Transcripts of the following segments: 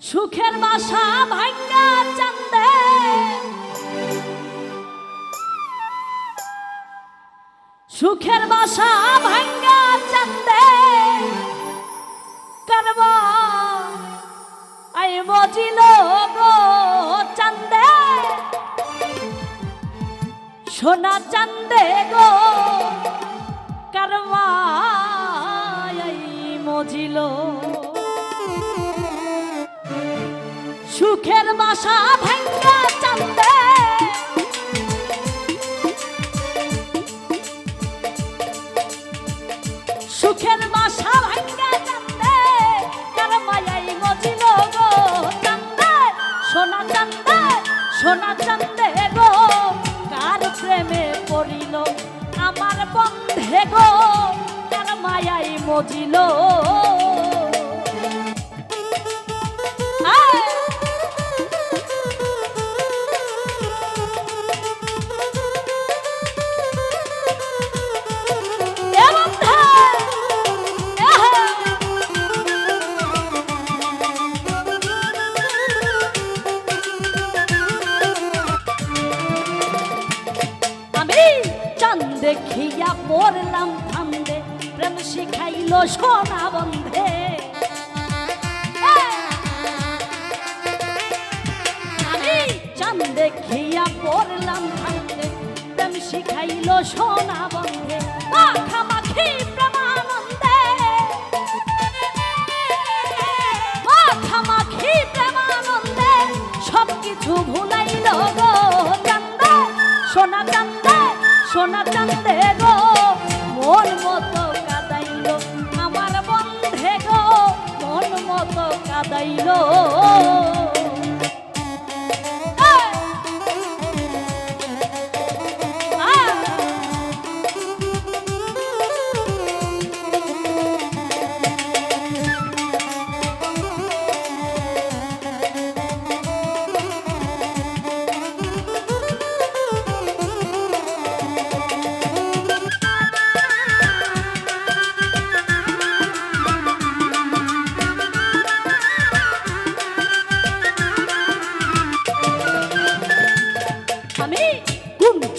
সুখের বাসা ভাঙ্গা চান্দে সুখের বাসা ভাঙ্গা চান্দে করবা আই বজিল গো চান্দে সোনা চান্দে গো করবা আই মজিল সুখের বাসা ভাঙ্গা চান্দে সুখের বাসা ভাঙ্গা চান্দে কার মায়াই মজিল গো চান্দে সোনা চান্দে সোনা চান্দে গো কার প্রেমে পড়িল আমার বন্ধে গো কার মায়াই মজিল দেখিয়া পড়লাম ফান্দে প্রেম শিখাইল সোনা বন্ধে আমি চাঁদ দেখিয়া পড়লাম ফান্দে প্রেম শিখাইল সোনা বন্ধে মাখামাখি প্রেমানন্দে মাখামাখি প্রেমানন্দে সবকিছু ভুলাইল গো চান্দে সোনা চান্দে সোনা চান্দে গো মন মতো কাদাইল আমার বন্ধে গো মন মতো কাদাইল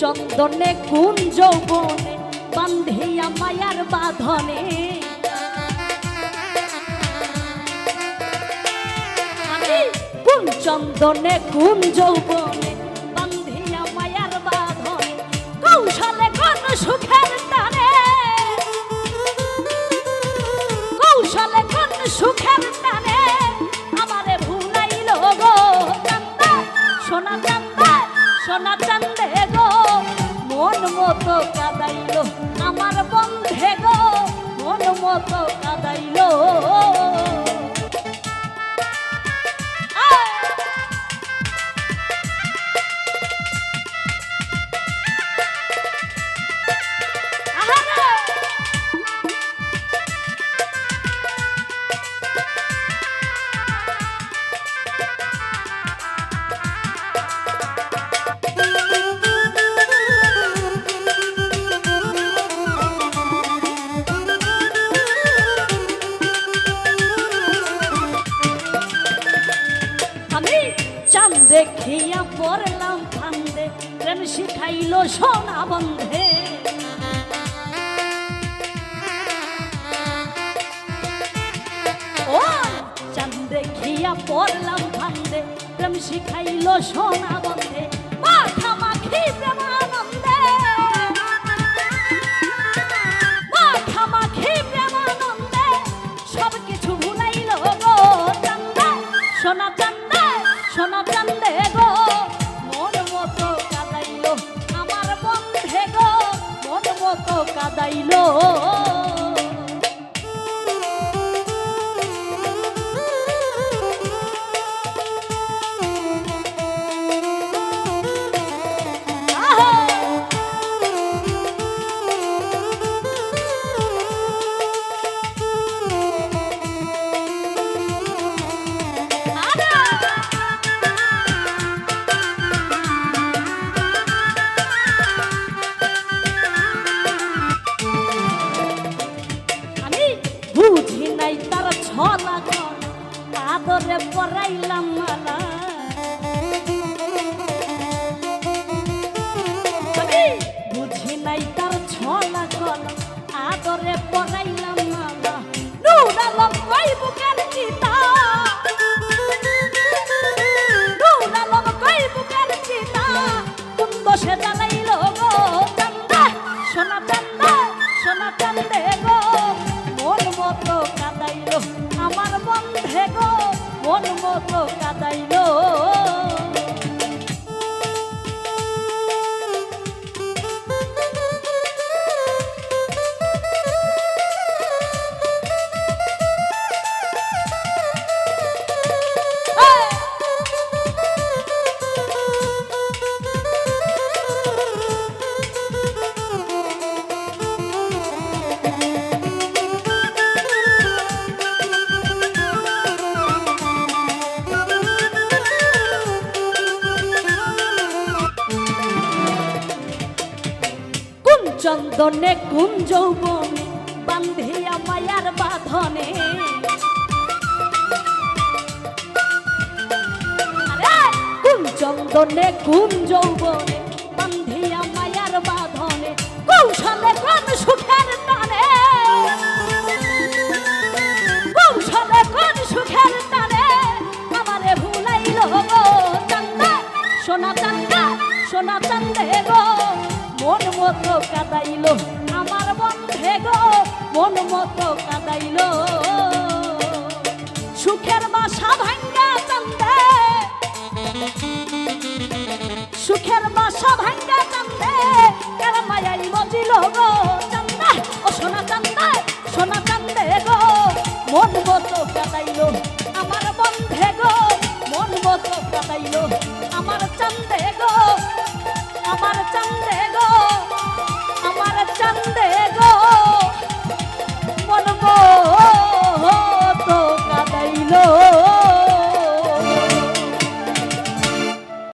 চন্দনে কোন যৌবনে বান্ধিয়া মায়ার বাঁধনে কোন চন্দনে কোন যৌবনে বান্ধিয়া মায়ার বাঁধনে কৌশলে কোন সুখের টানে কৌশলে কোন সুখের টানে আমারে ভুলাইল গো চান্দে সোনা চান্দে সোনা চান্দে গো মন মতো কাদাইল আমার বন্ধে গো মন মতো কাদাইল দেখিয়া পড়লাম ফান্দে প্রেম শিখাইল সোনা বন্ধে ও চাঁদ দেখিয়া পড়লাম ফান্দে প্রেম শিখাইল সোনা বন্ধে মাখামাখি প্রেমানন্দে মাখামাখি প্রেমানন্দে সবকিছু ভুলাইল গো চান্দে সোনা চান্দে সোনা চান্দে গো মন মতো কাদাইল আমার বন্ধে গো মন মতো কাদাইল আদরে পরাইলাম মালা আমি বুঝি নাই তার ছলা কল আদরে পরাইলাম মালা নূর আলম কই বুকের চিতা নূর আলম কই বুকের চিতা কোন দোষে জ্বালাইল গো চান্দা সোনা চান্দা সোনা চান্দে গো মন মতো কাদাইল আমার বন্ধে গো মন মতো কাদাইল চন্দনে কোন যৌবনে বান্ধিয়া মায়ার বাঁধনে কোন চন্দনে কোন যৌবনে বান্ধিয়া মায়ার বাঁধনে কৌশলে কোন সুখের টানে কৌশলে কোন সুখের টানে আমারে ভুলাইল গো চান্দা সোনা চান্দা সোনা চান্দে গো মন মতো কাদাইল আমার বন্ধে গো মন মতো কাদাইল সুখের বাসা ভাঙ্গা চান্দে সুখের বাসা ভাঙ্গা চান্দে কার মায়াই মজিল গো চান্দা ও সোনা চান্দা সোনা চান্দে গো